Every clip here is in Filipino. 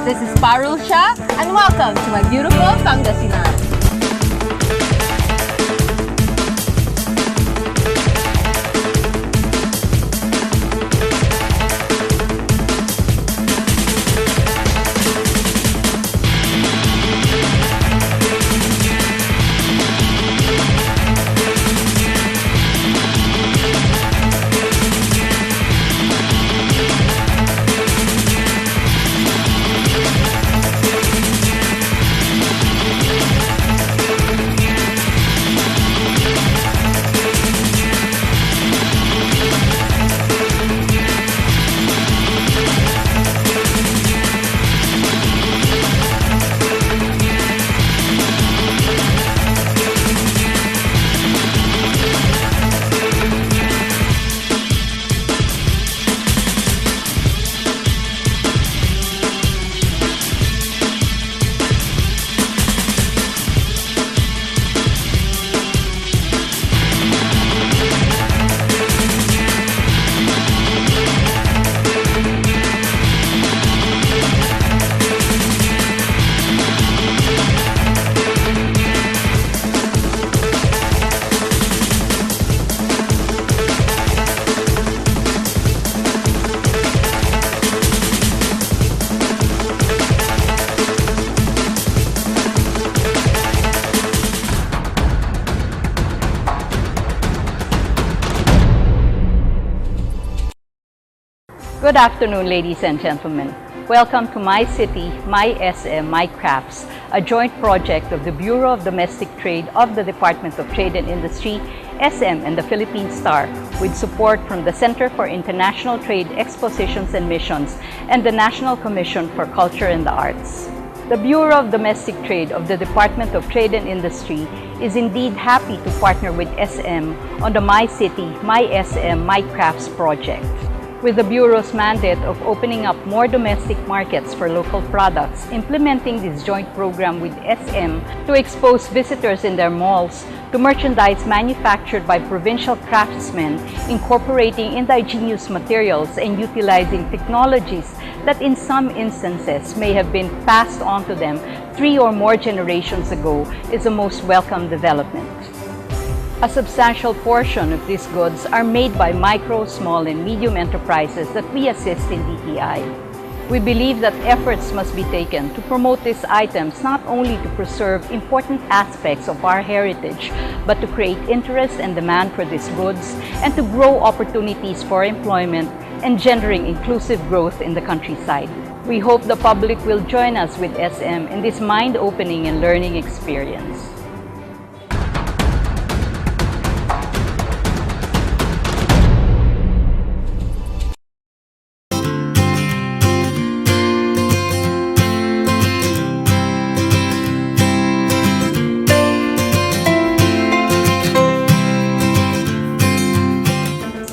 This is Parulsha, and welcome to my beautiful Pangasinan. Good afternoon, ladies and gentlemen. Welcome to My City, My SM, My Crafts, a joint project of the Bureau of Domestic Trade of the Department of Trade and Industry, SM, and the Philippine Star, with support from the Center for International Trade Expositions and Missions and the National Commission for Culture and the Arts. The Bureau of Domestic Trade of the Department of Trade and Industry is indeed happy to partner with SM on the My City, My SM, My Crafts project. With the Bureau's mandate of opening up more domestic markets for local products, implementing this joint program with SM to expose visitors in their malls to merchandise manufactured by provincial craftsmen, incorporating indigenous materials and utilizing technologies that in some instances may have been passed on to them 3 or more generations ago, is a most welcome development. A substantial portion of these goods are made by micro, small, and medium enterprises that we assist in DTI. We believe that efforts must be taken to promote these items not only to preserve important aspects of our heritage, but to create interest and demand for these goods and to grow opportunities for employment, engendering inclusive growth in the countryside. We hope the public will join us with SM in this mind-opening and learning experience.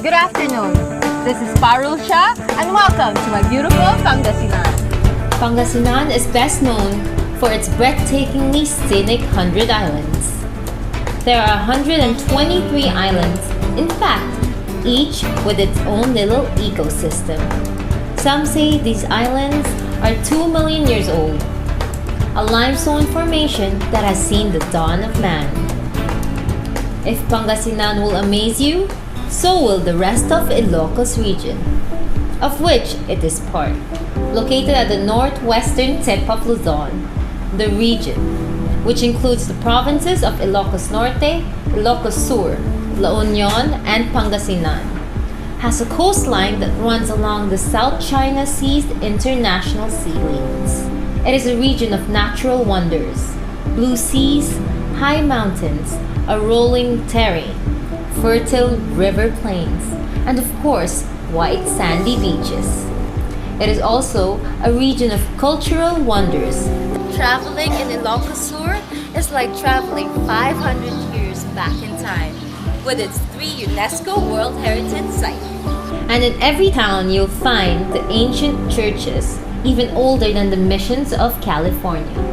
Good afternoon. This is Parulsha, and welcome to my beautiful Pangasinan. Pangasinan is best known for its breathtakingly scenic 100 islands. There are 123 islands, in fact, each with its own little ecosystem. Some say these islands are 2 million years old, a limestone formation that has seen the dawn of man. If Pangasinan will amaze you, so will the rest of Ilocos region, of which it is part, located at the northwestern tip of Luzon. The region, which includes the provinces of Ilocos Norte, Ilocos Sur, La Union, and Pangasinan, has a coastline that runs along the South China Sea's international sea lanes. It is a region of natural wonders, blue seas, high mountains, a rolling terrain, fertile river plains, and of course, white sandy beaches. It is also a region of cultural wonders. Traveling in Ilocos Sur is like traveling 500 years back in time, with its 3 UNESCO World Heritage Sites. And in every town you'll find the ancient churches, even older than the missions of California.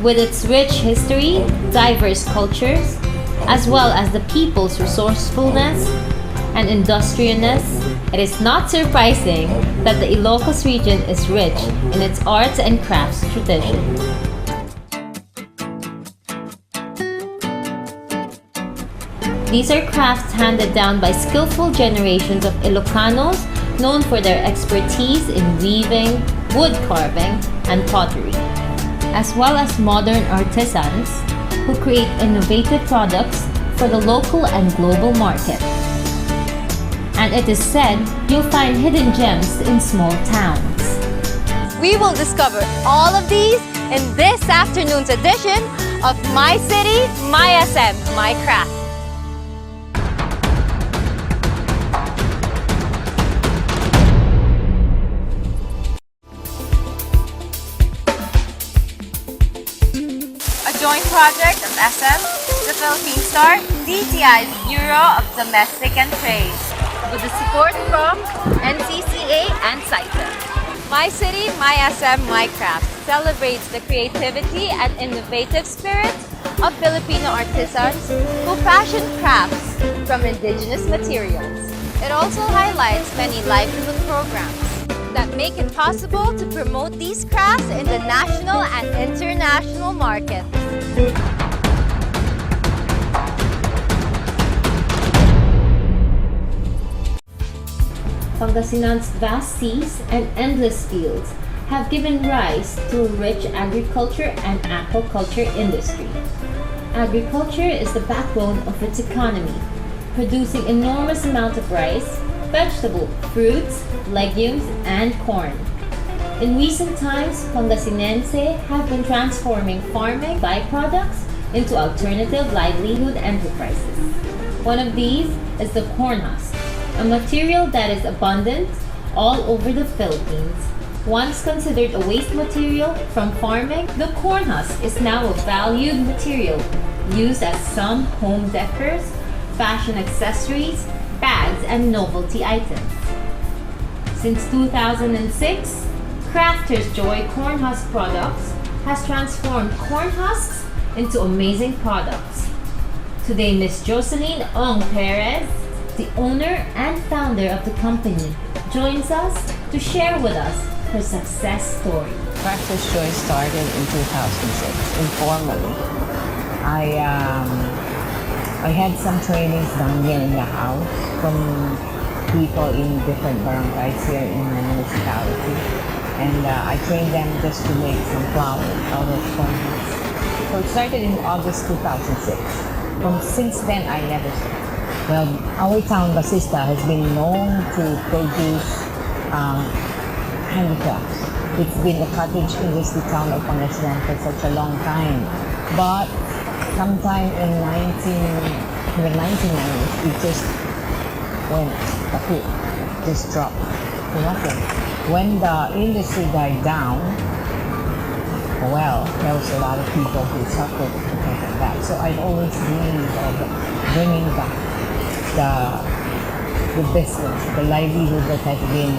With its rich history, diverse cultures, as well as the people's resourcefulness, and industriousness, it is not surprising that the Ilocos region is rich in its arts and crafts tradition. These are crafts handed down by skillful generations of Ilocanos known for their expertise in weaving, wood carving, and pottery, as well as modern artisans who create innovative products for the local and global market. And it is said you'll find hidden gems in small towns. We will discover all of these in this afternoon's edition of My City, My SM, My Craft. A joint project of SM, the Philippine Star, DTI's Bureau of Domestic and Trade, with the support from NCCA and CITA. My City, My SM, My Craft celebrates the creativity and innovative spirit of Filipino artisans who fashion crafts from indigenous materials. It also highlights many livelihood programs that make it possible to promote these crafts in the national and international markets. Pangasinan's vast seas and endless fields have given rise to a rich agriculture and aquaculture industry. Agriculture is the backbone of its economy, producing enormous amounts of rice, vegetables, fruits, legumes, and corn. In recent times, Pangasinense have been transforming farming byproducts into alternative livelihood enterprises. One of these is the corn husk, a material that is abundant all over the Philippines. Once considered a waste material from farming, the corn husk is now a valued material used as some home decors, fashion accessories, bags, and novelty items. Since 2006, Crafters Joy Corn Husk Products has transformed corn husks into amazing products. Today, Ms. Jocelyn Ong Perez, the owner and founder of the company, joins us to share with us her success story. Crafters Joy started in 2006, informally. I had some trainings done here in the house from people in different barangays here in the municipality. And I trained them just to make some flowers out of corn husks. So it started in August 2006. Since then, I never stopped. Well, our town, Basista, has been known to produce handicrafts. It's been a cottage industry town of Pangasinan for such a long time. But sometime in the 1990s, it just went kaput, just dropped to nothing. When the industry died down, well, there was a lot of people who suffered because of that. So I've always dreamed of bringing back the business, the livelihood that has been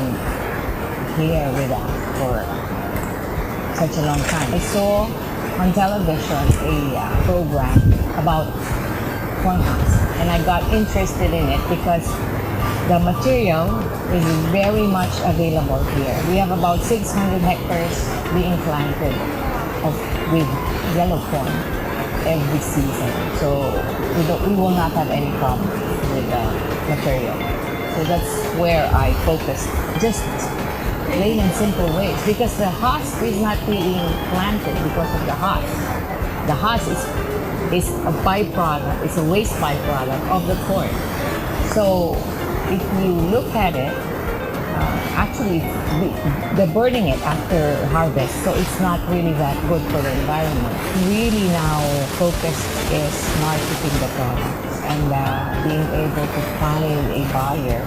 here with us for such a long time. I saw on television a program about corn husks, and I got interested in it because the material is very much available here. We have about 600 hectares being planted with yellow corn every season, so we will not have any problem with the material. So that's where I focus, just plain and simple ways, because the husk is not being planted because of the husk. The husk is a byproduct, it's a waste byproduct of the corn. So if you look at it, actually they're burning it after harvest, so it's not really that good for the environment. Really now focus is marketing the products and being able to find a buyer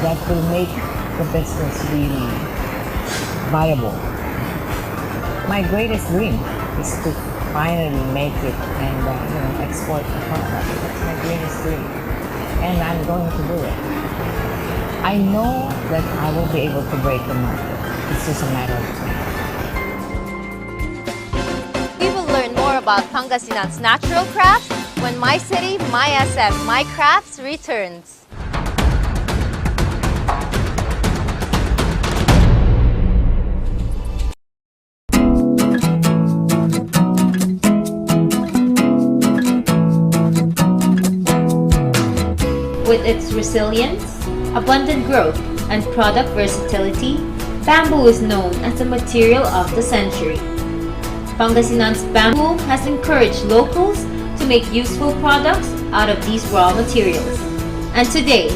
that will make the business really viable. My greatest dream is to finally make it and export the product. That's my greatest dream, and I'm going to do it. I know that I will be able to break the market. It's just a matter of time. We will learn more about Pangasinan's natural crafts when My City, My SM, My Crafts returns. its resilience, abundant growth, and product versatility, bamboo is known as the material of the century. Pangasinan's bamboo has encouraged locals to make useful products out of these raw materials. And today,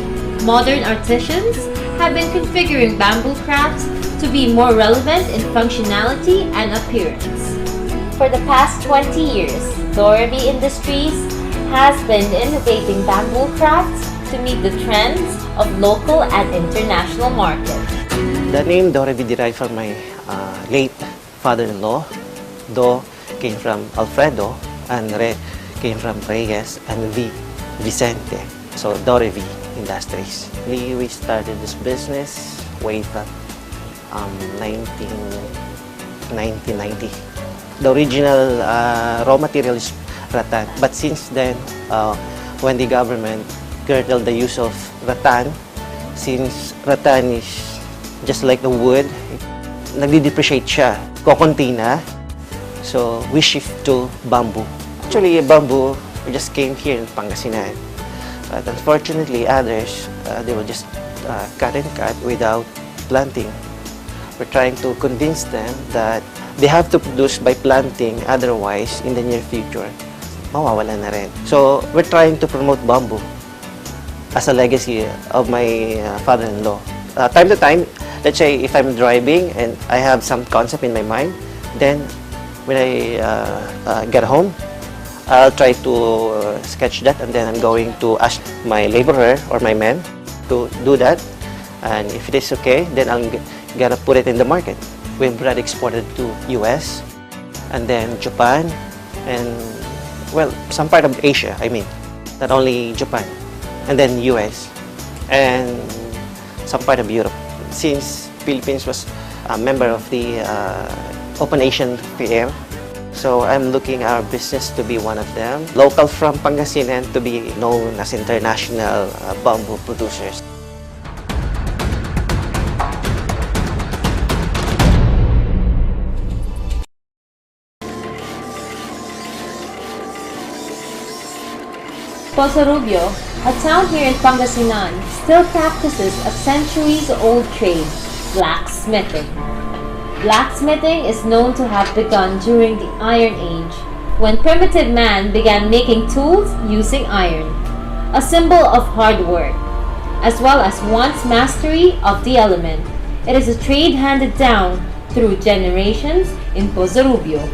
modern artisans have been configuring bamboo crafts to be more relevant in functionality and appearance. For the past 20 years, Doraby Industries has been innovating bamboo crafts to meet the trends of local and international markets. The name Doraby derived from my late father-in-law. Do came from Alfredo, and Re came from Reyes, and Vicente. So Doraby Industries. We started this business way back 1990. The original raw material is rattan, but since then, when the government curtailed the use of rattan, since rattan is just like the wood, nagdi-depreciate siya, kokonti na, so we shift to bamboo. Actually, bamboo just came here in Pangasinan, but unfortunately, others, they will just cut and cut without planting. We're trying to convince them that they have to produce by planting, otherwise, in the near future, mawawala na rin. So, we're trying to promote bamboo as a legacy of my father-in-law. Time to time, let's say if I'm driving and I have some concept in my mind, then when I get home, I'll try to sketch that, and then I'm going to ask my laborer or my men to do that. And if it is okay, then I'm gonna put it in the market. We've already exported to US, and then Japan, and well, some part of Asia, I mean, not only Japan, and then US, and some part of Europe. Since Philippines was a member of the Open Asian Fair, so I'm looking our business to be one of them. Local from Pangasinan to be known as international bamboo producers. Pozo Rubio, a town here in Pangasinan, still practices a centuries-old trade, blacksmithing. Blacksmithing is known to have begun during the Iron Age, when primitive man began making tools using iron, a symbol of hard work, as well as one's mastery of the element. It is a trade handed down through generations in Pozo Rubio.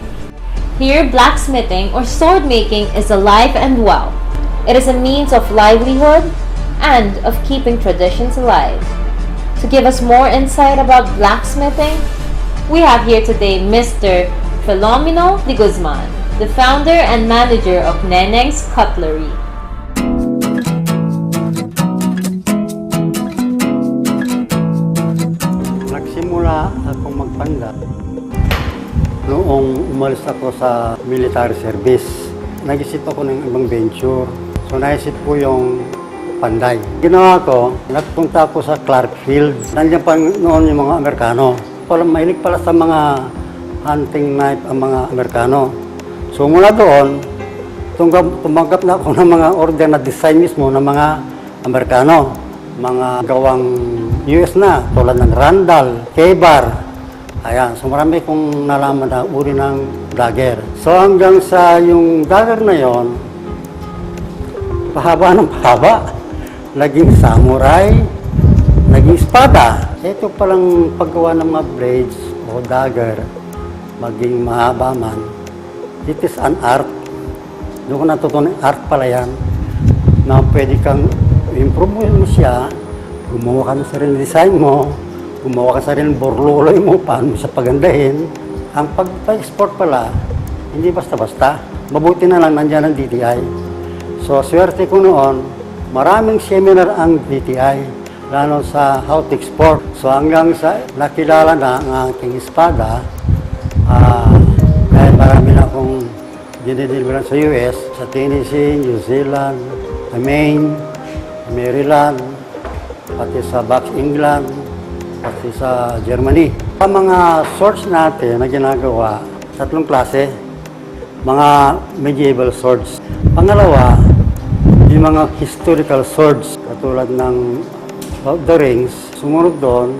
Here, blacksmithing or sword making is alive and well. It is a means of livelihood and of keeping traditions alive. To give us more insight about blacksmithing, we have here today Mr. Filomeno de Guzman, the founder and manager of Neneng's Cutlery. Nagsimula akong magpandak noong umalis ako sa military service. Nag-isip ako ng ibang venture. So naisip ko yung Panday. Ginawa ko, nagpunta ako sa Clarkfield. Nandiyan pa noon yung mga Amerikano. Mahilig pala sa mga hunting knife ang mga Amerikano. So mula doon, tumanggap na ako ng mga order na design mismo ng mga Amerikano. Mga gawang US na, tulad ng Randall, K-Bar. Ayan, so marami kong nalaman na uri ng dagger. So hanggang sa yung dagger na yon, pahaba ng pahaba, naging samurai, naging espada. Ito palang paggawa ng mga blades o dagger, maging mahaba man. It is an art. Doon ko natutunan, art pala yan, na pwede kang improve mo siya, gumawa ka ng sariling design mo, gumawa ka sariling borloloy mo, paano siya pagandahin. Ang pag-export pala, hindi basta-basta. Mabuti na lang nandiyan ang DTI. So, swerte ko noon, maraming seminar ang DTI, lalo sa how to export. So, hanggang sa nakilala na ang aking espada, dahil marami na akong dinideliveran sa US, sa Tennessee, New Zealand, Maine, Maryland, pati sa Bucks, England, pati sa Germany. Ang mga swords natin na ginagawa, tatlong klase, mga medieval swords. Pangalawa, yung mga historical swords, katulad ng Lord of the Rings. Sumunod doon,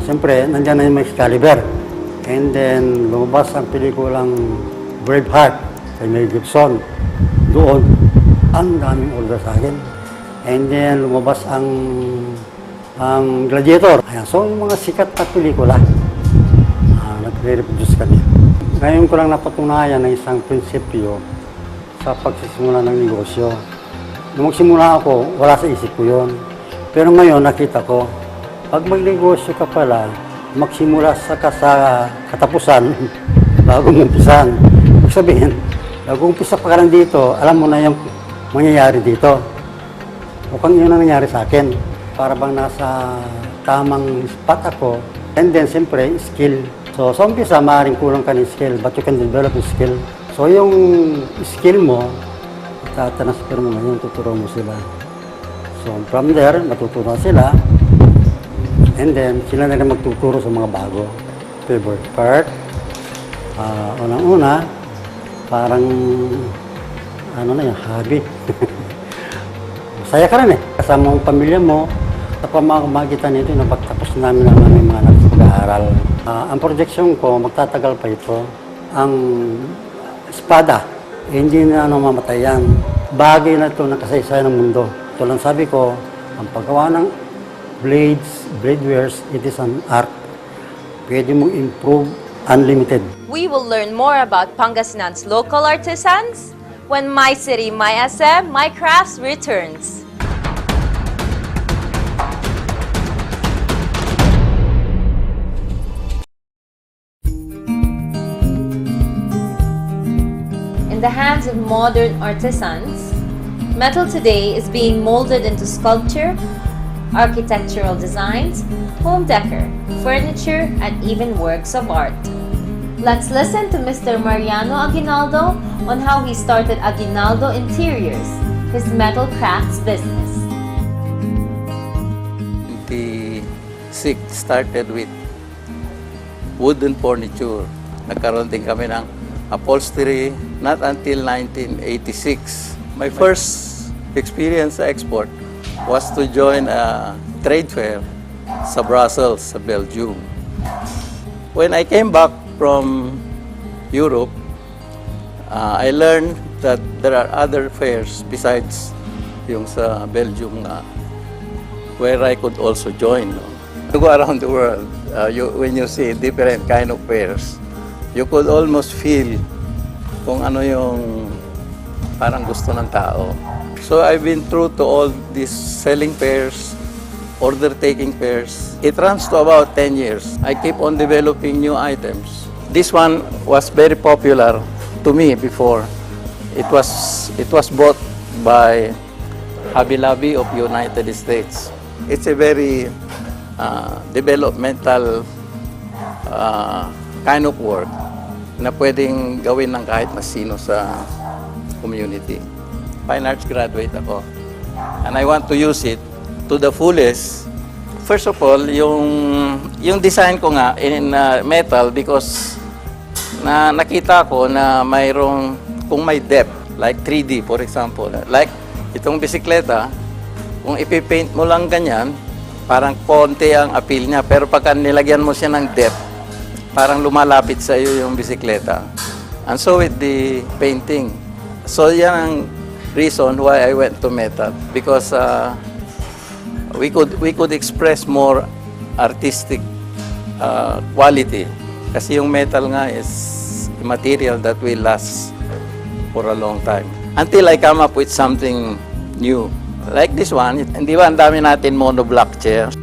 siyempre, nandiyan na yung Excalibur. And then, lumabas ang pelikulang Braveheart kay Mel Gibson. Doon, ang daming order sa akin. And then, lumabas ang Gladiator. Ayan, so, yung mga sikat na pelikula, nagre-reproduce kami. Ngayon ko lang napatunayan ng isang prinsipyo sa pagsisimula ng negosyo. Nung magsimula ako, wala sa isip ko yun. Pero ngayon, nakita ko, pag magnegosyo ka pala, magsimula sa katapusan, bago umpisan. Ibig sabihin, bago umpisa pa ka lang dito, alam mo na yung mangyayari dito. Mukhang yun ang nangyari sa akin. Para bang nasa tamang spot ako. And then, siyempre, skill. So, sa umpisa, maaaring kulang ka ng skill, but you can develop yung skill. So, yung skill mo, itatransfer mo ngayon, tuturo mo sila. So, from there, matutunan sila. And then, sila na rin magtuturo sa mga bago. Favorite part. Unang-una, parang, ano na yung hobby. Masaya ka rin eh. Kasama ang pamilya mo. Sa pamamagitan nito, napagtapos namin ang aming mga anak sa pag-aaral. Ang projection ko, magtatagal pa ito. Ang espada, hindi na mamatay yan. Bagay na ito na kasaysayan ng mundo. Ito lang sabi ko, ang paggawa ng blades, blade wares, it is an art. Pwede mong improve unlimited. We will learn more about Pangasinan's local artisans when My City, My SM, My Crafts returns. In the hands of modern artisans, metal today is being molded into sculpture, architectural designs, home decor, furniture, and even works of art. Let's listen to Mr. Mariano Aguinaldo on how he started Aguinaldo Interiors, his metal crafts business. The SIG started with wooden furniture. Nagkaroon din kami ng upholstery not until 1986. My first experience sa export was to join a trade fair sa Brussels, sa Belgium. When I came back from Europe, I learned that there are other fairs besides yung sa Belgium where I could also join. To go around the world, when you see different kind of fairs, you could almost feel kung ano yung parang gusto ng tao. So I've been through to all these selling fairs, order-taking fairs. It runs to about 10 years. I keep on developing new items. This one was very popular to me before. It was bought by Hobby Lobby of United States. It's a very developmental kind of work na pwedeng gawin ng kahit na sino sa community. Fine Arts graduate ako. And I want to use it to the fullest. First of all, yung design ko nga in metal because nakita ko na mayroong, kung may depth, like 3D for example, like itong bisikleta, kung ipipaint mo lang ganyan, parang konti ang appeal niya. Pero pagka nilagyan mo siya ng depth, parang lumalapit sa iyo yung bisikleta. And so with the painting. So yan ang reason why I went to metal. Because we could express more artistic quality. Kasi yung metal nga is a material that will last for a long time. Until I come up with something new. Like this one, hindi ba ang dami natin monoblock chairs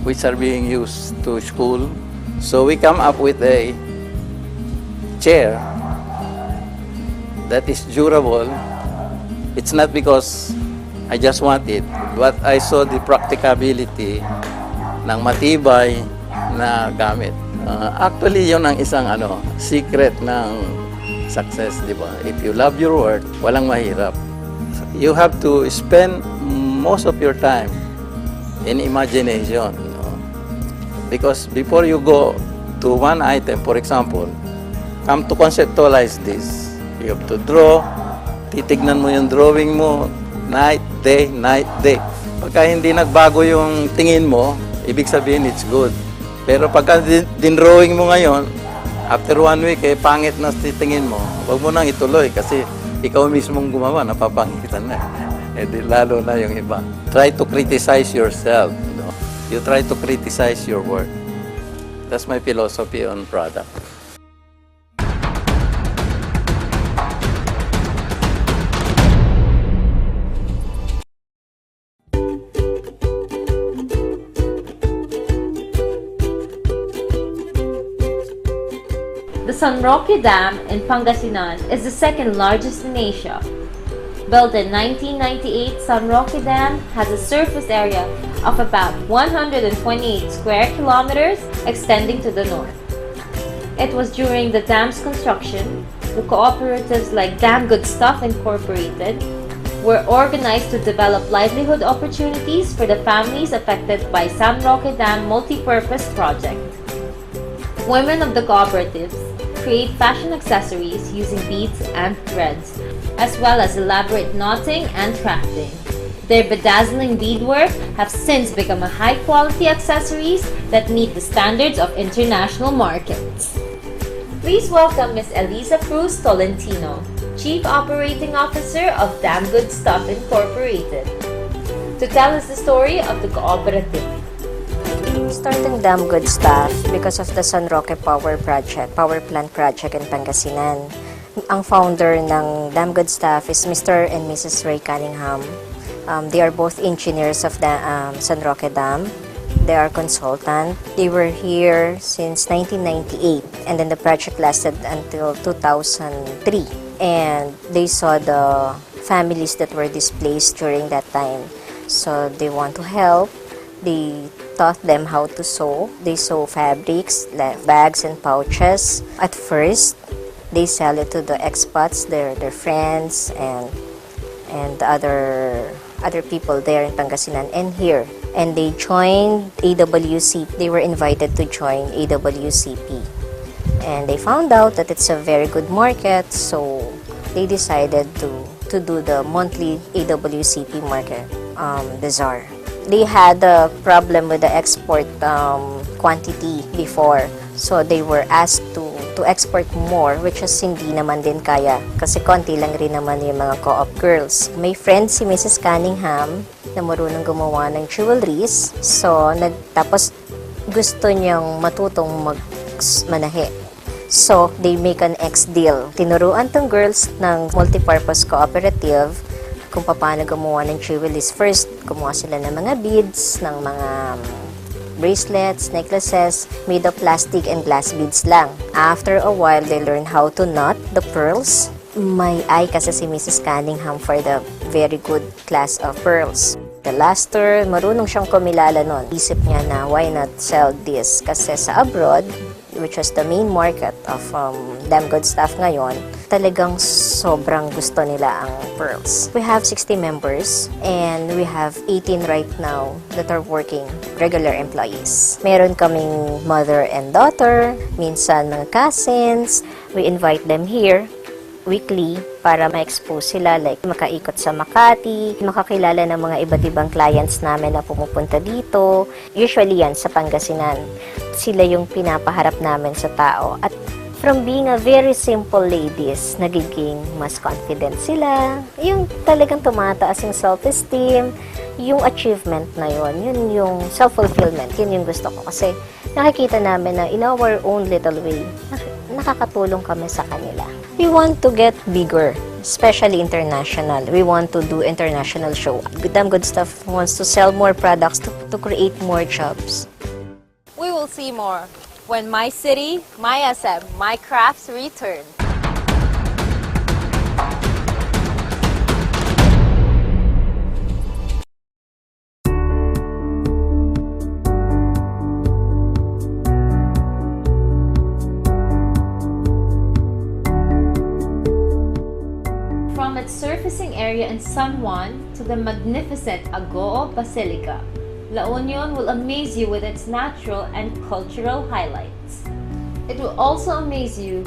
which are being used to school. So we come up with a chair that is durable. It's not because I just want it, but I saw the practicability ng matibay na gamit. Actually, yun ang isang secret ng success, di ba? If you love your work, walang mahirap. You have to spend most of your time in imagination. Because before you go to one item, for example, come to conceptualize this. You have to draw, titignan mo yung drawing mo, Night, day, night, day. Pagka hindi nagbago yung tingin mo, ibig sabihin it's good. Pero pagka dinrawing mo ngayon, after 1 week, pangit na tingin mo, huwag mo nang ituloy kasi ikaw mismong gumawa, napapangitan na. Di lalo na yung iba. Try to criticize yourself. You try to criticize your work. That's my philosophy on product. The San Roque Dam in Pangasinan is the second largest in Asia. Built in 1998, San Roque Dam has a surface area of about 128 square kilometers extending to the north. It was during the dam's construction, the cooperatives like Dam Good Stuff Incorporated were organized to develop livelihood opportunities for the families affected by San Roque Dam multi-purpose project. Women of the cooperatives create fashion accessories using beads and threads, as well as elaborate knotting and crafting. Their bedazzling beadwork have since become a high-quality accessories that meet the standards of international markets. Please welcome Ms. Elisa Cruz Tolentino, Chief Operating Officer of Dam Good Stuff Incorporated, to tell us the story of the cooperative. Starting Dam Good Stuff because of the San Roque Power Plant Project in Pangasinan. Ang founder ng Dam Good Stuff is Mr. and Mrs. Ray Cunningham. They are both engineers of the San Roque Dam. They are consultant. They were here since 1998, and then the project lasted until 2003. And they saw the families that were displaced during that time. So they want to help. They taught them how to sew. They sew fabrics, like bags and pouches. At first, they sell it to the expats, their friends, and other people there in Pangasinan and here. And they joined AWCP. They were invited to join AWCP. And they found out that it's a very good market, so they decided to do the monthly AWCP market, bazaar. They had a problem with the export quantity before, so they were asked to export more, which is hindi naman din kaya kasi konti lang rin naman yung mga co-op girls. May friend si Mrs. Cunningham na marunong gumawa ng jewelries, so tapos gusto niyang matutong manahe. So, they make an ex-deal. Tinuruan tong girls ng multipurpose cooperative kung paano gumawa ng jewelries. First, gumawa sila ng mga beads, ng mga bracelets, necklaces, made of plastic and glass beads lang. After a while, they learn how to knot the pearls. May eye kasi si Mrs. Cunningham for the very good class of pearls. The luster, marunong siyang kumilala nun. Isip niya na why not sell this? Kasi sa abroad, which was the main market of Dam Good Stuff ngayon, talagang sobrang gusto nila ang pearls. We have 60 members and we have 18 right now that are working, regular employees. Meron kaming mother and daughter, minsan mga cousins. We invite them here weekly para ma-expose sila, like makaikot sa Makati, makakilala ng mga iba't ibang clients namin na pumupunta dito. Usually yan sa Pangasinan. Sila yung pinapaharap namin sa tao. At from being a very simple ladies, nagiging mas confident sila. Yung talagang tumataas yung self-esteem, yung achievement na yun yung self-fulfillment, yun yung gusto ko. Kasi nakikita namin na in our own little way, nakakatulong kami sa kanila. We want to get bigger, especially international. We want to do international show. Dam Good Stuff wants to sell more products to create more jobs. We will see more when My City, My SM, My Crafts return. From its surfacing area in San Juan to the magnificent Agoo Basilica, La Union will amaze you with its natural and cultural highlights. It will also amaze you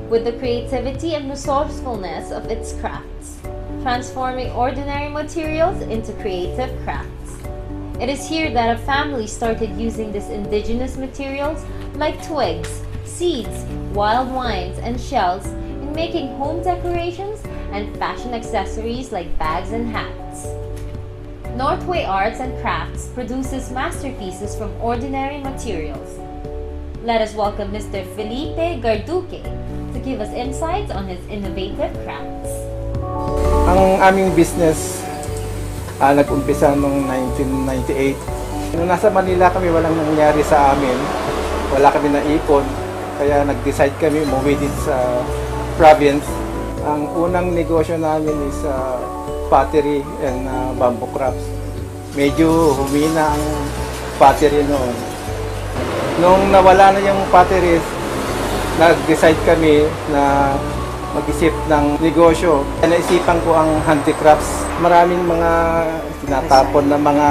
with the creativity and resourcefulness of its crafts. transforming ordinary materials into creative crafts. It is here that a family started using these indigenous materials like twigs, seeds, wild wines, and shells in making home decorations and fashion accessories like bags and hats. Northway Arts and Crafts produces masterpieces from ordinary materials. Let us welcome Mr. Felipe Garduque to give us insights on his innovative crafts. Ang aming business nag-umpisa noong 1998. Nung nasa Manila kami, walang nangyari sa amin. Wala kami naipon. Kaya nag-decide kami umuwi din sa province. Ang unang negosyo namin is pottery and bamboo crafts. Medyo humina ang pottery noon. Nung nawala na yung potteries, nag-decide kami na mag-isip ng negosyo. Naisipan ko ang handicrafts. Maraming mga tinatapon na mga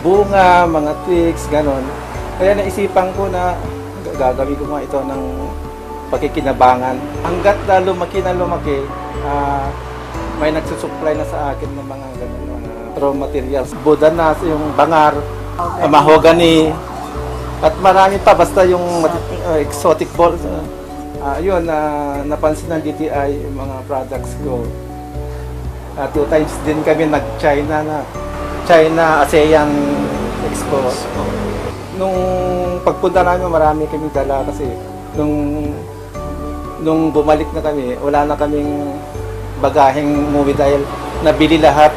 bunga, mga twigs, ganon. Kaya naisipan ko na gagawin ko nga ito ng pagkikinabangan. Hanggat lumaki na lumaki, may nagsusupply na sa akin ng mga ganon, mga raw materials. Budanas, yung bangar, mahogany, at marami pa, basta yung exotic balls. Yun, napansin ng DTI yung mga products ko. 2 times din kami nag-China na China ASEAN Expo. Nung pagpunta namin, marami kami dala kasi nung bumalik na kami, wala na kaming bagaheng umuwi dahil nabili lahat.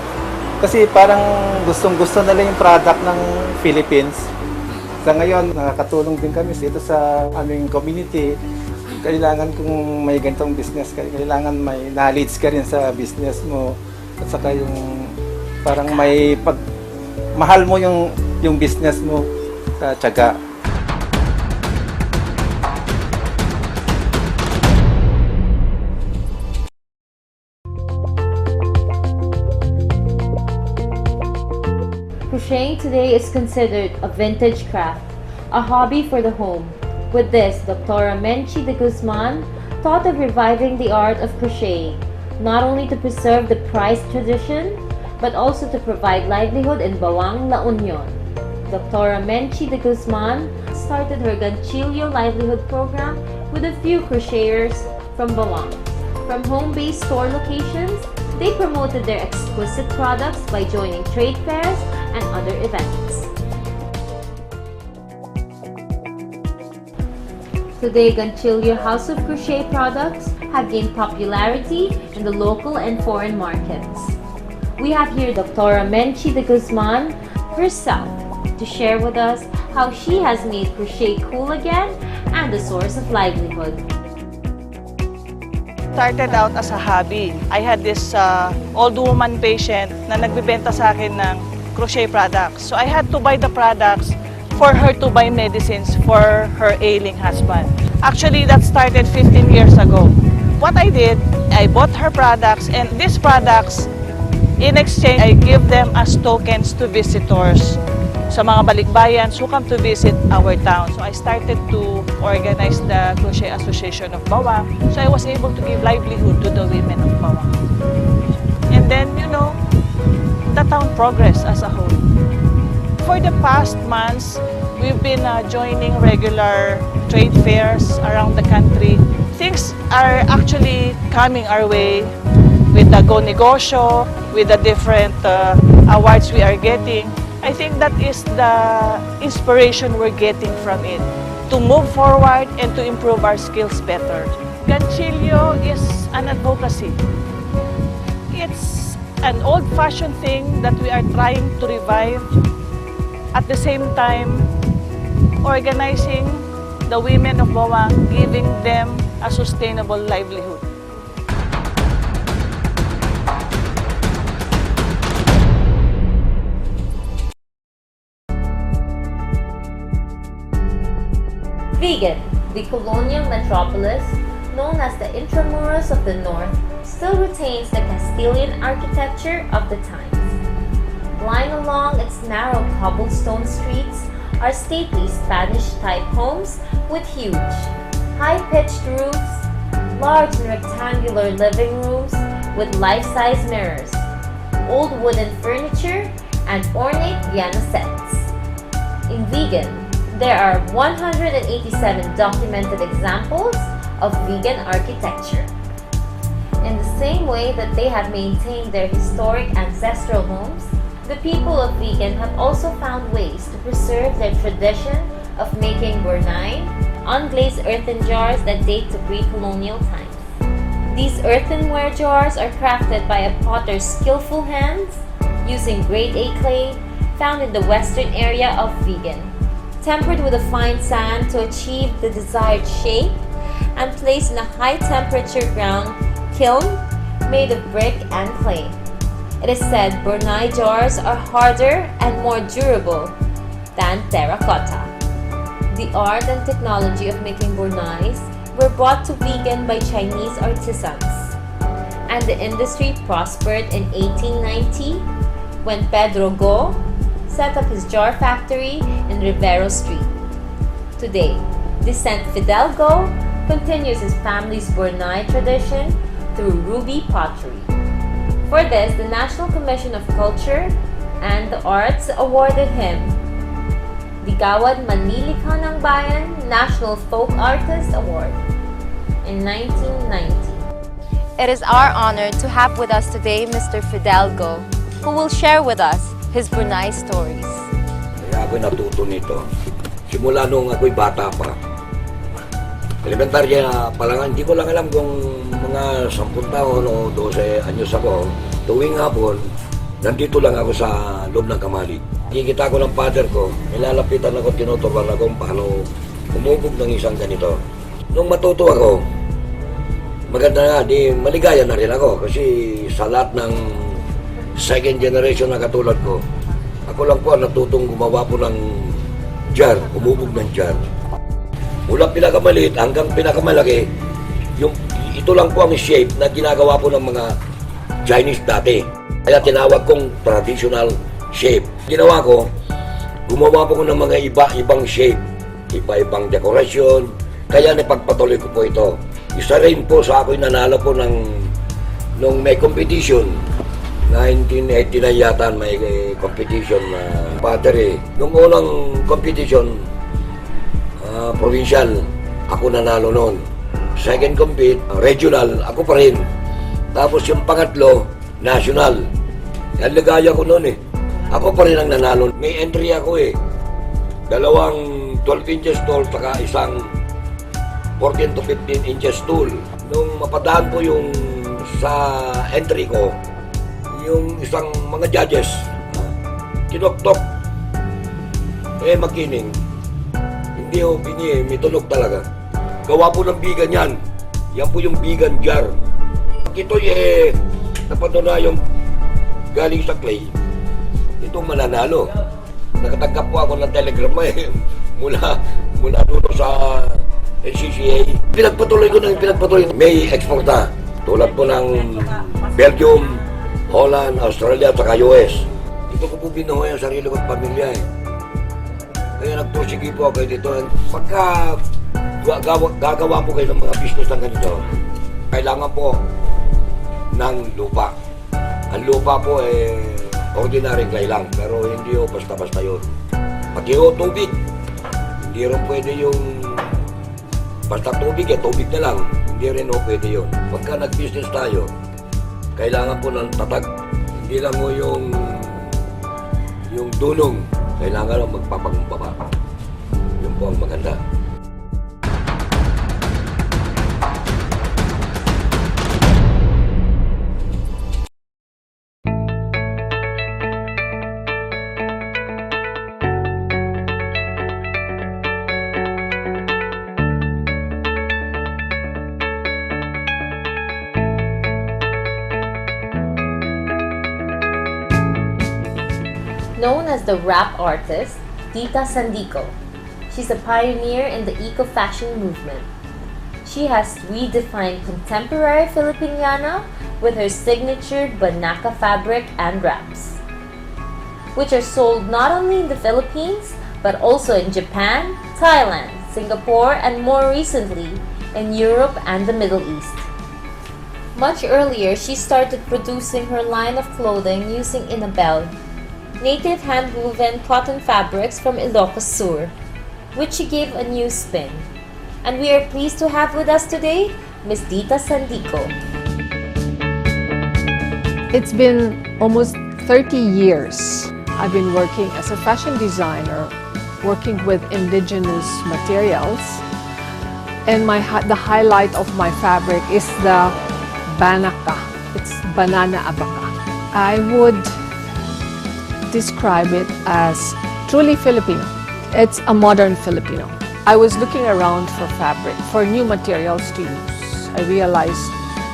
Kasi parang gustong-gusto nila yung product ng Philippines. Sa ngayon, nakakatulong din kami dito sa aming community. Kailangan kung may ganitong business, kailangan may knowledge ka rin sa business mo. At saka yung parang may mahal mo yung business mo sa tiyaga. Crocheting today is considered a vintage craft, a hobby for the home. With this, Dr. Menchi de Guzman thought of reviving the art of crocheting, not only to preserve the prized tradition, but also to provide livelihood in Bawang, La Union. Dr. Menchi de Guzman started her Ganchillo livelihood program with a few crocheters from Bawang. From home-based store locations, they promoted their exquisite products by joining trade fairs and other events. Today, Ganchillo House of Crochet products have gained popularity in the local and foreign markets. We have here Dr. Menchi de Guzman herself to share with us how she has made crochet cool again and a source of livelihood. Started out as a hobby. I had this old woman patient na nagbibenta sa akin ng crochet products. So I had to buy the products for her to buy medicines for her ailing husband. Actually, that started 15 years ago. What I did, I bought her products, and these products, in exchange, I give them as tokens to visitors sa mga balikbayans who come to visit our town. So I started to organize the Crochet Association of Bawang. So I was able to give livelihood to the women of Bawang. And then, the town progressed as a whole. For the past months, we've been joining regular trade fairs around the country. Things are actually coming our way with the Go Negosyo, with the different awards we are getting. I think that is the inspiration we're getting from it, to move forward and to improve our skills better. Ganchillo is an advocacy. It's an old-fashioned thing that we are trying to revive, at the same time organizing the women of Bawang, giving them a sustainable livelihood. Vigan, the colonial metropolis, known as the Intramuros of the North, still retains the Castilian architecture of the times. Lying along its narrow cobblestone streets are stately Spanish-type homes with huge, high-pitched roofs, large and rectangular living rooms, with life-size mirrors, old wooden furniture, and ornate piano sets. In Vigan, there are 187 documented examples of vegan architecture. In the same way that they have maintained their historic ancestral homes, the people of Vigan have also found ways to preserve their tradition of making burnai, unglazed earthen jars that date to pre-colonial times. These earthenware jars are crafted by a potter's skillful hands using grade A clay found in the western area of Vigan, tempered with a fine sand to achieve the desired shape, and placed in a high-temperature ground kiln made of brick and clay. It is said burnai jars are harder and more durable than terracotta. The art and technology of making burnais were brought to Vigan by Chinese artisans, and the industry prospered in 1890 when Pedro Go set up his jar factory in Rivero Street. Today, descent Fidel Go continues his family's burnai tradition through ruby pottery. For this, the National Commission of Culture and the Arts awarded him the Gawad Manlilikha ng Bayan National Folk Artist Award in 1990. It is our honor to have with us today Mr. Fidel Go, who will share with us his Brunei stories. Kaya ako'y natuto nito. Simula nung ako'y bata pa. Elementarya pa lang, hindi ko lang alam kung mga 10 taon o 12 anyos ako. Tuwing hapon, nandito lang ako sa loob ng kamali. Kikita ko ng father ko, nilalapitan ako, tinuturuan ako kung paano umubog ng isang ganito. Nung matuto ako, maganda nga, di maligaya na rin ako kasi sa lahat ng second generation na katulad ko, ako lang po ang natutong gumawa po ng jar, umubog ng jar. Mula pinakamaliit hanggang pinakamalaki, ito lang po ang shape na ginagawa po ng mga Chinese dati. Kaya tinawag kong traditional shape. Ginawa ko, gumawa po ko ng mga iba-ibang shape, iba-ibang dekorasyon, kaya napagpatuloy ko po ito. Isa rin po sa ako'y nanalo po nung may competition. 1989 yata may competition na pottery. Nung unang competition, provincial, ako nanalo noon. Second compete, regional, ako pa rin. Tapos yung pangatlo, national. Yan ligaya ko noon eh. Ako pa rin ang nanalo. May entry ako eh. 2 12 inches tall, saka isang 14 to 15 inches tall. Nung mapadaan po yung sa entry ko, yung isang mga judges, kinoktok, makining. Hindi ho, may tunog talaga. Gawa po ng bigan yan. Yan po yung bigan jar. Ito'y napatunayang galing sa clay. Ito mananalo. Nakatanggap po ako ng telegrama mula doon sa NCCA. Pinagpatuloy ko ng pinagpatuloy. May export na. Tulad po ng Belgium, Holland, Australia, at US. Dito ko po binuhay ang sarili kong pamilya eh. Kaya nagpursige po ako dito. Pagka gagawa po kayo ng mga business ng ganito, kailangan po ng lupa. Ang lupa po ordinary clay lang, pero hindi po basta-basta yun. Pati po tubig. Hindi rin pwede yung basta tubig tubig na lang. Hindi rin po pwede yun. Pagka nag-business tayo, kailangan po ng tatag. Hindi lang po yung dunong. Kailangan lang magpapagumbaba. Yun po ang maganda. Known as the rap artist, Dita Sandico. She's a pioneer in the eco-fashion movement. She has redefined contemporary Filipiniana with her signature Banaka fabric and wraps, which are sold not only in the Philippines, but also in Japan, Thailand, Singapore, and more recently, in Europe and the Middle East. Much earlier, she started producing her line of clothing using Inabel, native hand-woven cotton fabrics from Ilocos Sur, which she gave a new spin. And we are pleased to have with us today Ms. Dita Sandico. It's been almost 30 years. I've been working as a fashion designer, working with indigenous materials. And the highlight of my fabric is the banaka. It's banana abaca. I would describe it as truly Filipino. It's a modern Filipino. I was looking around for fabric, for new materials to use. I realized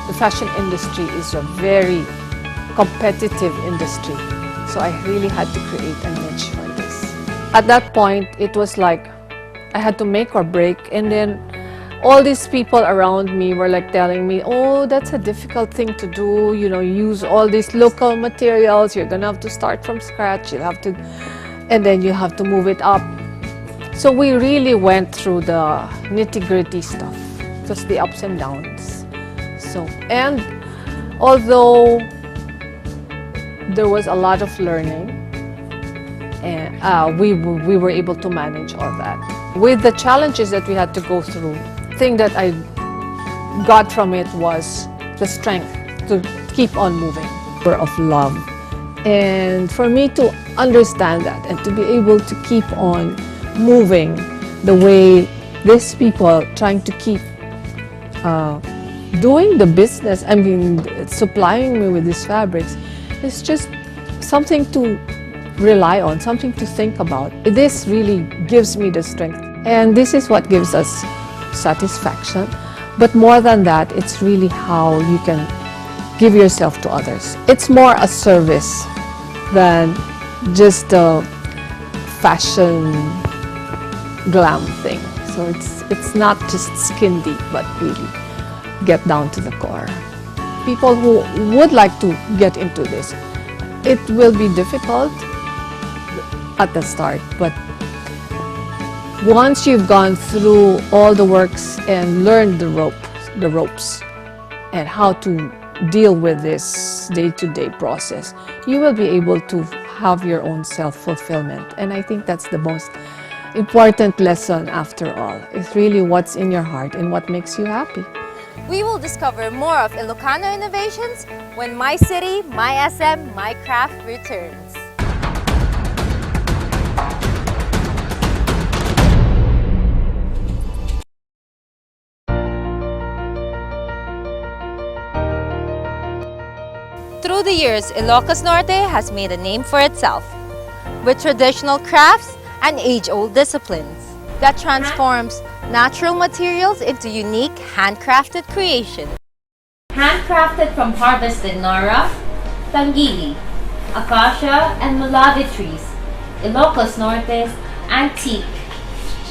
the fashion industry is a very competitive industry. So I really had to create a niche for this. At that point, it was like I had to make or break, and then all these people around me were like telling me, oh, that's a difficult thing to do, you know, use all these local materials, you're gonna have to start from scratch, you'll have to, and then you have to move it up. So we really went through the nitty-gritty stuff, just the ups and downs. So, and although there was a lot of learning, and we were able to manage all that. With the challenges that we had to go through, the thing that I got from it was the strength to keep on moving, of love. And for me to understand that and to be able to keep on moving the way these people trying to keep doing the business, I mean, supplying me with these fabrics, it's just something to rely on, something to think about. This really gives me the strength. And this is what gives us satisfaction. But more than that, it's really how you can give yourself to others. It's more a service than just a fashion glam thing. So it's not just skin deep, but really get down to the core. People who would like to get into this, it will be difficult at the start, but once you've gone through all the works and learned the ropes and how to deal with this day-to-day process, you will be able to have your own self-fulfillment. And I think that's the most important lesson after all. It's really what's in your heart and what makes you happy. We will discover more of Ilocano innovations when My City, My SM, My Craft returns. Through the years, Ilocos Norte has made a name for itself with traditional crafts and age-old disciplines that transforms natural materials into unique handcrafted creations. Handcrafted from harvested nara, tangili, acacia, and malave trees, Ilocos Norte's antique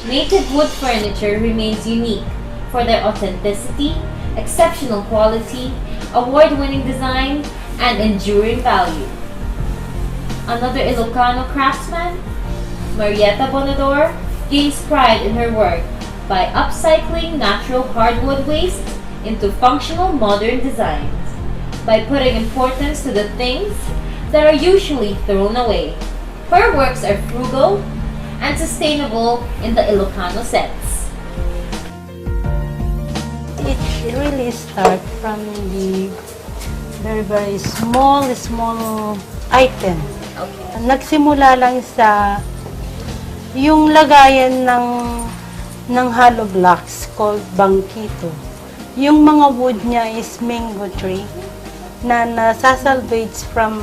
native wood furniture remains unique for their authenticity, exceptional quality, award-winning design, and enduring value. Another Ilocano craftsman, Marieta Bonador, gains pride in her work by upcycling natural hardwood waste into functional modern designs, by putting importance to the things that are usually thrown away. Her works are frugal and sustainable in the Ilocano sense. It really starts from the very small item. Okay. Nagsimula lang sa yung lagayan ng hollow blocks called bangkito. Yung mga wood niya is mango tree na nasasalvage from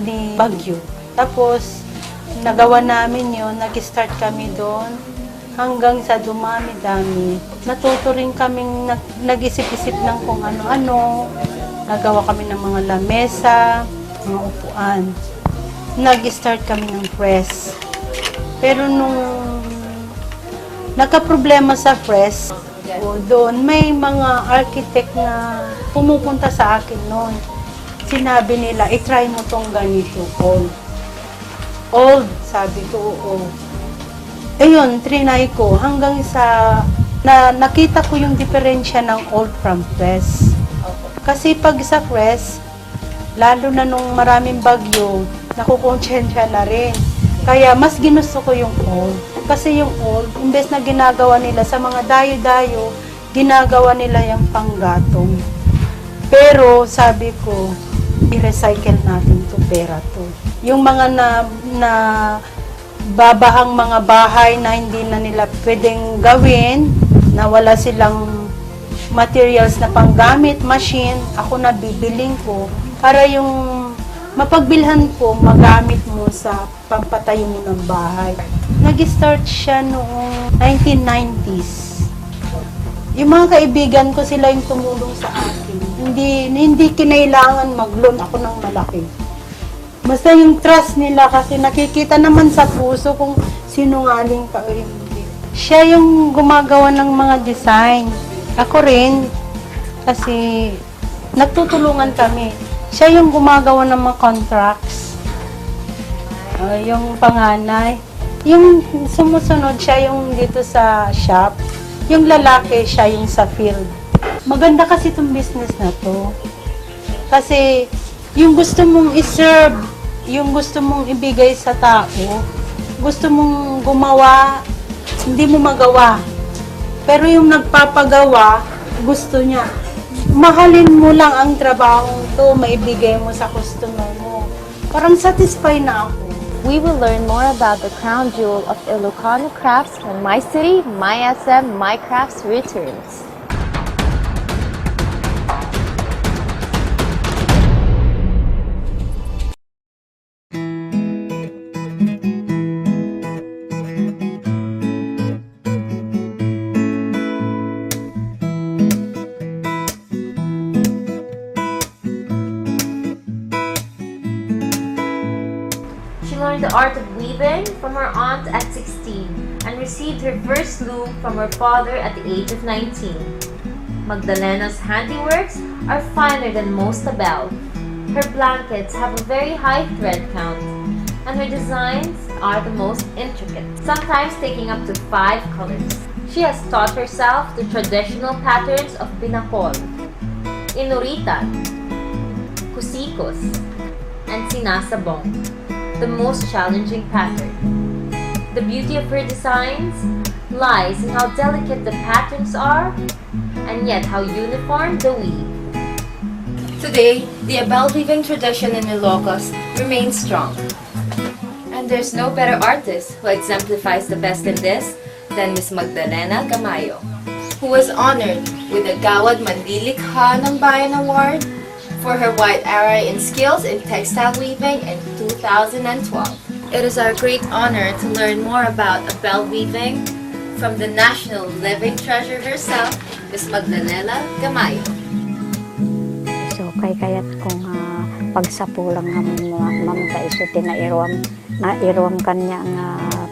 the bagyo. Tapos nagawa namin yun, nag-start kami doon hanggang sa dumami-dami. Natuto rin kaming nag-isip-isip ng kung ano-ano. Nagawa kami ng mga lamesa, mga upuan. Nag-start kami ng press. Pero nung nagka-problema sa press, doon may mga architect na pumupunta sa akin noon. Sinabi nila, i-try mo tong ganito, old. Sabi ko, oo. Ayun, trinay ko hanggang sa nakita ko yung diferensya ng old from press. Kasi pag sa press, lalo na nung maraming bagyo, nakukonsensya na rin. Kaya mas ginusto ko yung old. Kasi yung old, imbes na ginagawa nila sa mga dayo-dayo, ginagawa nila yung panggatong. Pero sabi ko, i-recycle natin to pera to. Yung mga na babahang mga bahay na hindi na nila pwedeng gawin, na wala silang materials na panggamit, machine, ako na bibiling ko para yung mapagbilhan ko, magamit mo sa pampatayo mo ng bahay. Nag-start siya noong 1990s. Yung mga kaibigan ko, sila yung tumulong sa akin. Hindi kinailangan mag-loan ako ng malaki. Basta yung trust nila kasi nakikita naman sa puso kung sinungaling ka o hindi. Siya yung gumagawa ng mga design. Ako rin, kasi nagtutulungan kami. Siya yung gumagawa ng mga contracts. Yung panganay. Yung sumusunod, siya yung dito sa shop. Yung lalaki, siya yung sa field. Maganda kasi itong business na to. Kasi yung gusto mong iserve, yung gusto mong ibigay sa tao, gusto mong gumawa, hindi mo magawa. Pero yung nagpapagawa, gusto niya. Mahalin mo lang ang trabahong to, maibigay mo sa customer mo. Parang satisfied na ako. We will learn more about the crown jewel of Ilocano crafts when My City, My SM, My Crafts returns. She learned the art of weaving from her aunt at 16 and received her first loom from her father at the age of 19. Magdalena's handiworks are finer than most about. Her blankets have a very high thread count, and her designs are the most intricate, sometimes taking up to 5 colors. She has taught herself the traditional patterns of pinakol, inuritan, kusikos, and sinasabong, the most challenging pattern. The beauty of her designs lies in how delicate the patterns are and yet how uniform the weave. Today, the Abel weaving tradition in Ilocos remains strong. And there's no better artist who exemplifies the best in this than Miss Magdalena Gamayo, who was honored with the Gawad Manlilikha ng Bayan Award for her wide array in skills in textile weaving in 2012. It is our great honor to learn more about Abel weaving from the national living treasure herself, Miss Magdalena Gamayo. So kayat kung pagsapulang ng mga isuti na iruam kanya nga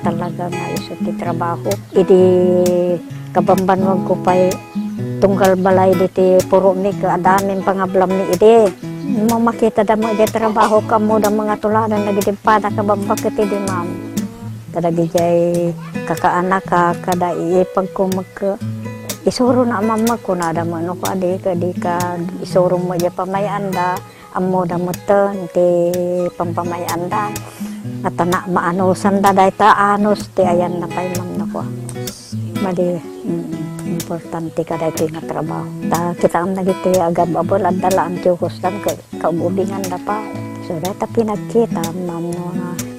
talaga nga isuti trabaho. Idi kabambanwag ko pa'y tunggal balay diti puro mi kaadamin pangablam ni ide. Makita da mo ide trabaho kamo da mga tuladan nagidimpada ka babakit ide ma'am. Kada dijay kakaanak ka kada iipag ko isuro na mama ko na da mo no ko ade ka di ka isuro mo ya pamayanda amo da mo ti pampamayanda at na maano sanda day ta anos ti ayan na pay ma'am nako. Madi importante ka dahil nga trabaho. Kita ang nagiti agab-abol at dala ang tiyukostan kaububingan na pa. So dahil pinagkita, ma'am,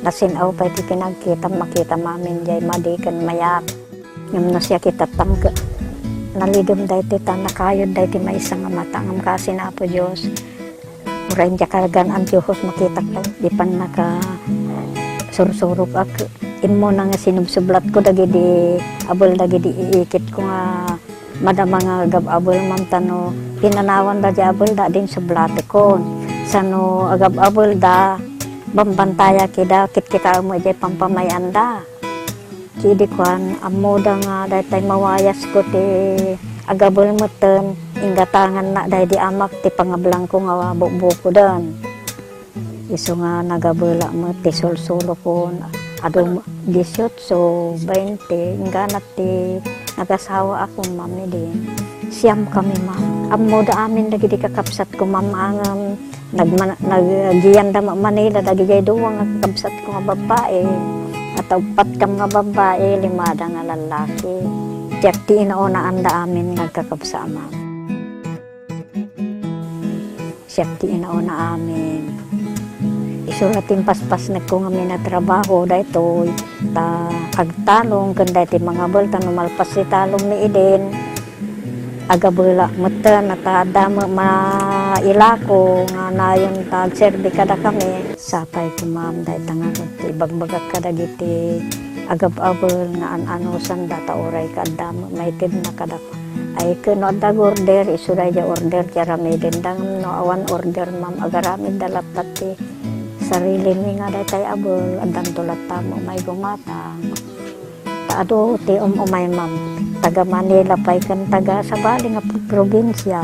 nasinaw pa iti pinagkita, makita mamin jay madikan mayap. Yung nasya kita tangga. Naligam dahil ta nakayod dahil may isang matangam kasi na po Diyos. Murahin dya karagan ang tiyukos makita ka. Di pa naka sursurok ako. Inmo na nga sinubsublat ko dagi di abol dagi di iikit ko nga madama nga agab-abol mamtano pinanawan da di abol da din sublate ko sano agab-abol da bambantaya kida kit kita mo di pampamayanda kidi kuan amo da nga daytay mawayas ko ti agabol meten inggatangan na day di amak ti pangablang ko nga buko dan iso nga nagabula mo ti sulsulo ko adong 18, 20, ganat ti nagasawa ako mami din. Siyam kami, ma'am. Ang moda amin lagi di kakapsat ko, ma'am, ang naggiyan na Manila, lagi gay duwang kakapsat ko nga babae. At upat kam nga babae, 5 nga lalaki. Tiyak ti inaunaan da amin nagkakapsa, ma'am. Siyak ti inauna amin. Isuratin paspas na ko nga na trabaho da ito. Agtalong, kanda iti mga balta, numalpas si talong ni Eden. Agabula, mata, natadama, mailako, nga na yun, tag-serbi kada kami. Sapay ko, ma'am, dahil tangan, ibagbagat kada giti, agab-abel, nga ano, sanda, tauray, kadama, may tid na kada ay kuno dag order, isuray ja order, jarami din dang no awan order, ma'am, agarami dalat pati sarili mi nga daytay abol, adan tulat tamo, may gumata. Taado, ti umay, ma'am, taga Manila pa'y kan taga sa bali nga probinsya.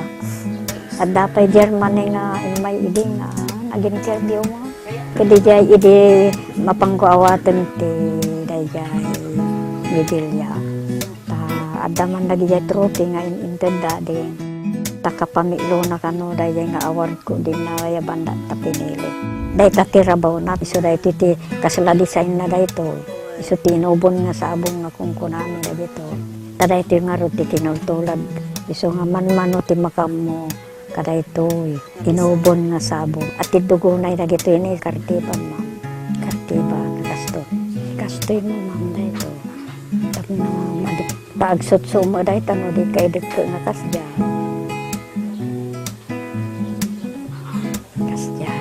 At dapay Germany nga, may idi nga, nag-interview mo. Kadi jay idi mapangkuawatan ti dayjay Midilya. Adaman lagi jay trophy nga intenda din. Takapamilo na kano dayjay nga award ko din na kaya banda ta pinili. Day tatirabaw na, iso day titi kasla design na dayto. Iso tinubon nga sa abong nga kung kunami na dito. Taday ito nga ro tinultulad. Iso nga man-mano ti makamo. Kaday ito, tinubon nga sa abong. At tidugunay na dito yun kartiban, ma'am. Kartiban, kasto. Kastoy mo, ma'am, dayto. Tapos na paagsot sumo dayto, no, di kay dito nga kasya. Kasya.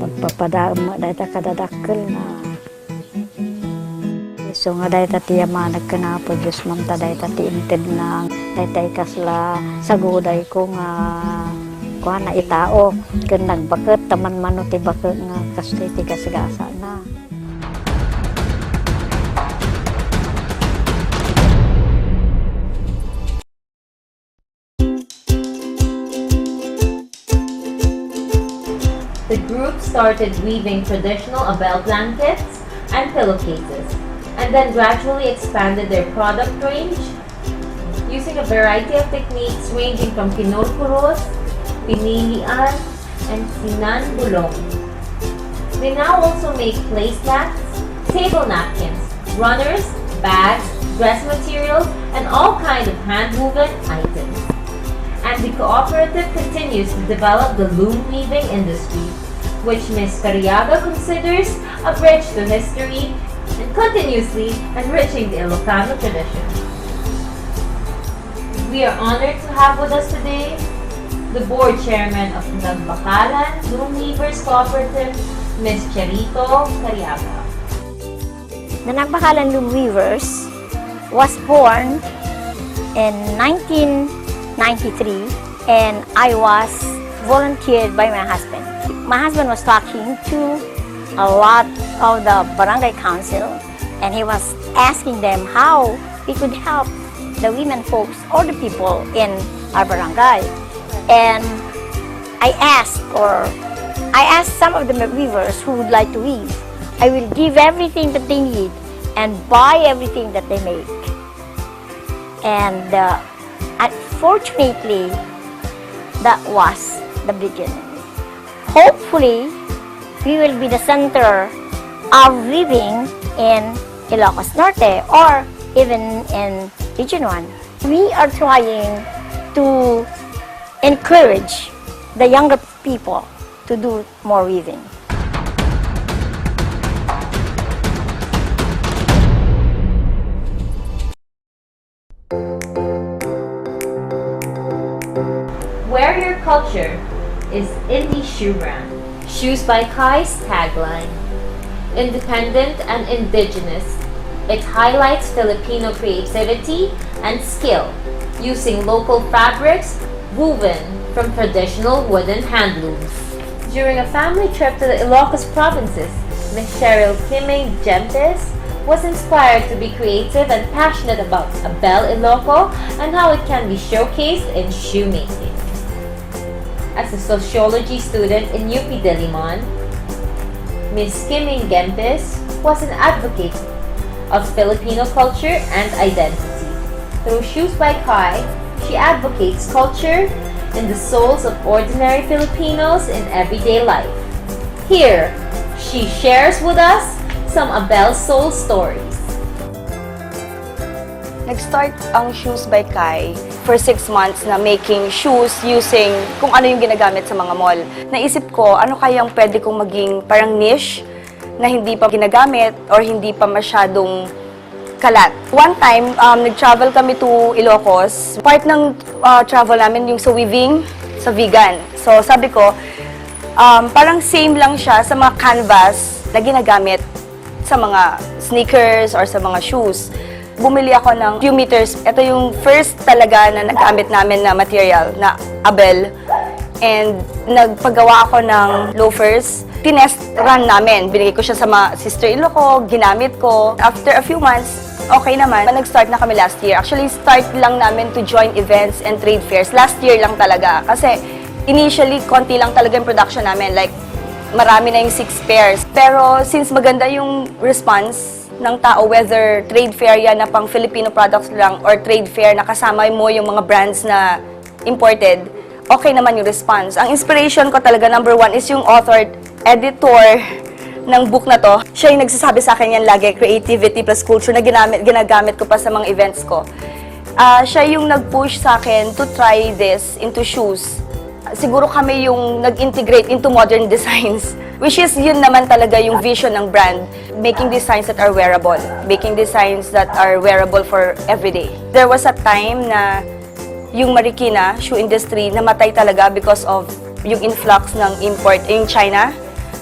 Pagpapadama dayto kadadakkel na. So nga dahi tati yamanag ka na po, Diyos ma'am, taday tati inted na daytay kasla saguday ko nga kuha na itao. Kung nagbakit, taman mano ti bakit nga kasla ti kasagasa na. The group started weaving traditional Abel blankets and pillowcases, and then gradually expanded their product range using a variety of techniques ranging from kinulkuros, pinilian, and sinanbulong. They now also make placemats, table napkins, runners, bags, dress materials, and all kinds of hand-woven items. And the cooperative continues to develop the loom weaving industry, which Ms. Cariaga considers a bridge to history and continuously enriching the Ilocano tradition. We are honored to have with us today the board chairman of Nagbakalan Loom Weavers Cooperative, Ms. Charito Cariaga. The Nagbakalan Loom Weavers was born in 1993 and I was volunteered by my husband. My husband was talking to a lot of the barangay council and he was asking them how we could help the women folks or the people in our barangay. And I asked some of the weavers who would like to weave. I will give everything that they need and buy everything that they make. And fortunately, that was the beginning. Hopefully, we will be the center of weaving in Ilocos Norte or even in Region 1. We are trying to encourage the younger people to do more weaving. Wear your culture is Indie Shoe Brand. Shoes by Kai's tagline. Independent and indigenous, it highlights Filipino creativity and skill using local fabrics woven from traditional wooden handlooms. During a family trip to the Ilocos provinces, Ms. Cheryl Kiming Gempes was inspired to be creative and passionate about Abel Iloco and how it can be showcased in shoemaking. As a sociology student in UP Diliman, Ms. Kiming Gempes was an advocate of Filipino culture and identity. Through Shoes by Kai, she advocates culture in the souls of ordinary Filipinos in everyday life. Here, she shares with us some Abel Soul stories. Nag-start ang Shoes by Kai for 6 months na making shoes using kung ano yung ginagamit sa mga mall. Naisip ko, ano kayang pwede kong maging parang niche na hindi pa ginagamit or hindi pa masyadong kalat. One time, nag-travel kami to Ilocos. Part ng travel namin yung sa weaving, sa vegan. So sabi ko, parang same lang siya sa mga canvas na ginagamit sa mga sneakers or sa mga shoes. Bumili ako ng few meters. Ito yung first talaga na nagamit namin na material na Abel. And nagpagawa ako ng loafers. Tinest run namin. Binigay ko siya sa mga sister-in-law ko, ginamit ko. After a few months, okay naman. Nag-start na kami last year. Actually, start lang namin to join events and trade fairs. Last year lang talaga. Kasi initially, konti lang talaga yung production namin. Like, marami na yung 6 pairs. Pero since maganda yung response ng tao, whether trade fair yan na pang Filipino products lang or trade fair na kasama mo yung mga brands na imported, okay naman yung response. Ang inspiration ko talaga, number 1, is yung author, editor ng book na to. Siya yung nagsasabi sa akin yan lagi, creativity plus culture, na ginagamit ko pa sa mga events ko. Siya yung nag-push sa akin to try this into shoes. Siguro kami yung nag-integrate into modern designs, which is yun naman talaga yung vision ng brand, making designs that are wearable, making designs that are wearable for everyday. There was a time na yung Marikina shoe industry namatay talaga because of yung influx ng import in China.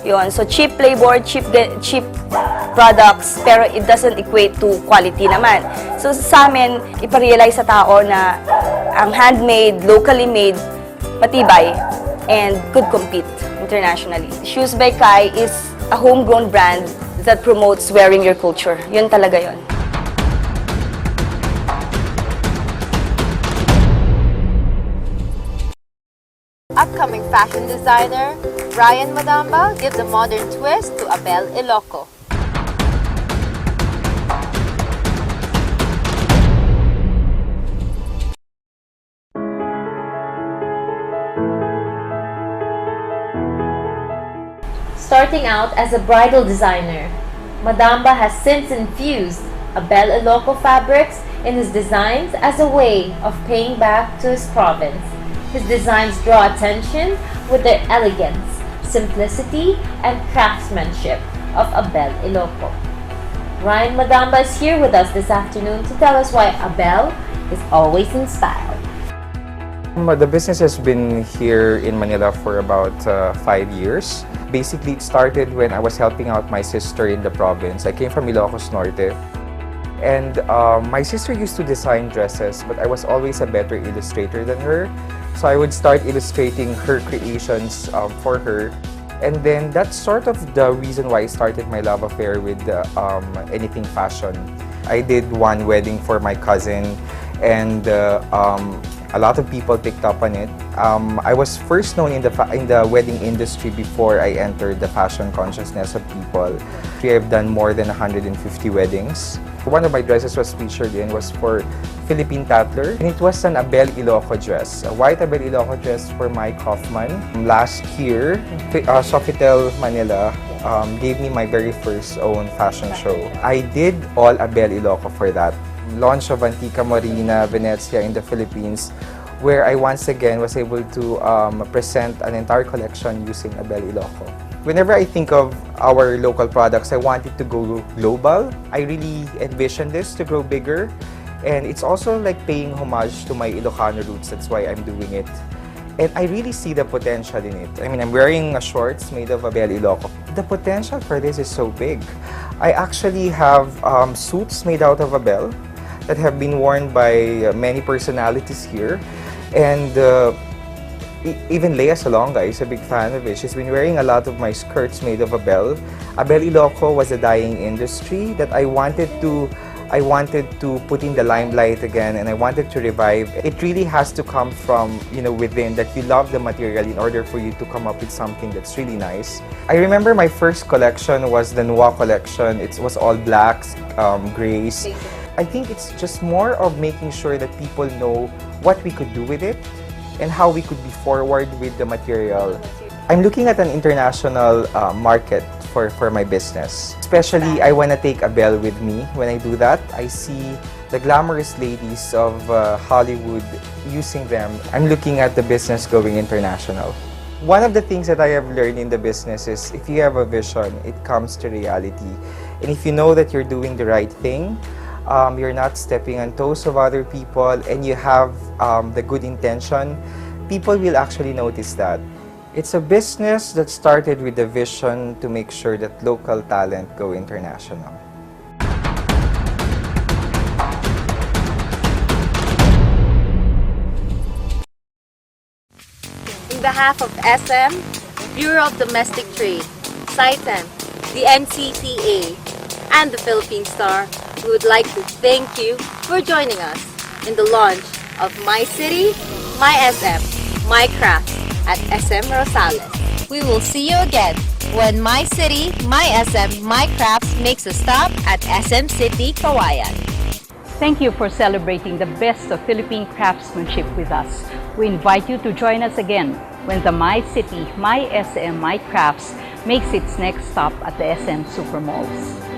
Yun. So cheap labor, cheap products, pero it doesn't equate to quality naman. So sa amin, iparealize sa tao na ang handmade, locally made, matibay, and could compete internationally. Shoes by Kai is a homegrown brand that promotes wearing your culture. Yun talaga yun. Upcoming fashion designer Ryan Madamba gives a modern twist to Abel Iloco. Starting out as a bridal designer, Madamba has since infused Abel Iloco fabrics in his designs as a way of paying back to his province. His designs draw attention with their elegance, simplicity, and craftsmanship of Abel Iloco. Ryan Madamba is here with us this afternoon to tell us why Abel is always in style. The business has been here in Manila for about 5 years. Basically, it started when I was helping out my sister in the province. I came from Ilocos Norte. And my sister used to design dresses, but I was always a better illustrator than her. So I would start illustrating her creations for her. And then that's sort of the reason why I started my love affair with anything fashion. I did one wedding for my cousin, and a lot of people picked up on it. I was first known in the wedding industry before I entered the fashion consciousness of people. I've done more than 150 weddings. One of my dresses was featured in was for Philippine Tatler, and it was an Abel Iloco dress, a white Abel Iloco dress for Mike Hoffman. Last year, Sofitel Manila gave me my very first own fashion show. I did all Abel Iloco for that. Launch of Antica Marina, Venezia in the Philippines, where I once again was able to present an entire collection using Abel Iloco. Whenever I think of our local products, I want it to go global. I really envision this to grow bigger. And it's also like paying homage to my Ilocano roots. That's why I'm doing it. And I really see the potential in it. I mean, I'm wearing shorts made of Abel Iloco. The potential for this is so big. I actually have suits made out of Abel that have been worn by many personalities here. And even Lea Salonga is a big fan of it. She's been wearing a lot of my skirts made of Abel. Abel Iloco was a dying industry that I wanted to put in the limelight again, and I wanted to revive. It really has to come from, within, that you love the material in order for you to come up with something that's really nice. I remember my first collection was the Noir collection. It was all blacks, grays. I think it's just more of making sure that people know what we could do with it, and how we could be forward with the material. I'm looking at an international market for my business. Especially, I want to take a bell with me. When I do that, I see the glamorous ladies of Hollywood using them. I'm looking at the business going international. One of the things that I have learned in the business is if you have a vision, it comes to reality. And if you know that you're doing the right thing, you're not stepping on toes of other people, and you have the good intention, people will actually notice that. It's a business that started with the vision to make sure that local talent go international. In behalf of SM, Bureau of Domestic Trade, SITEM, the NCCA, and the Philippine Star, we would like to thank you for joining us in the launch of My City, My SM, My Crafts at SM Rosales. We will see you again when My City, My SM, My Crafts makes a stop at SM City, Kawayan. Thank you for celebrating the best of Philippine craftsmanship with us. We invite you to join us again when the My City, My SM, My Crafts makes its next stop at the SM Supermalls.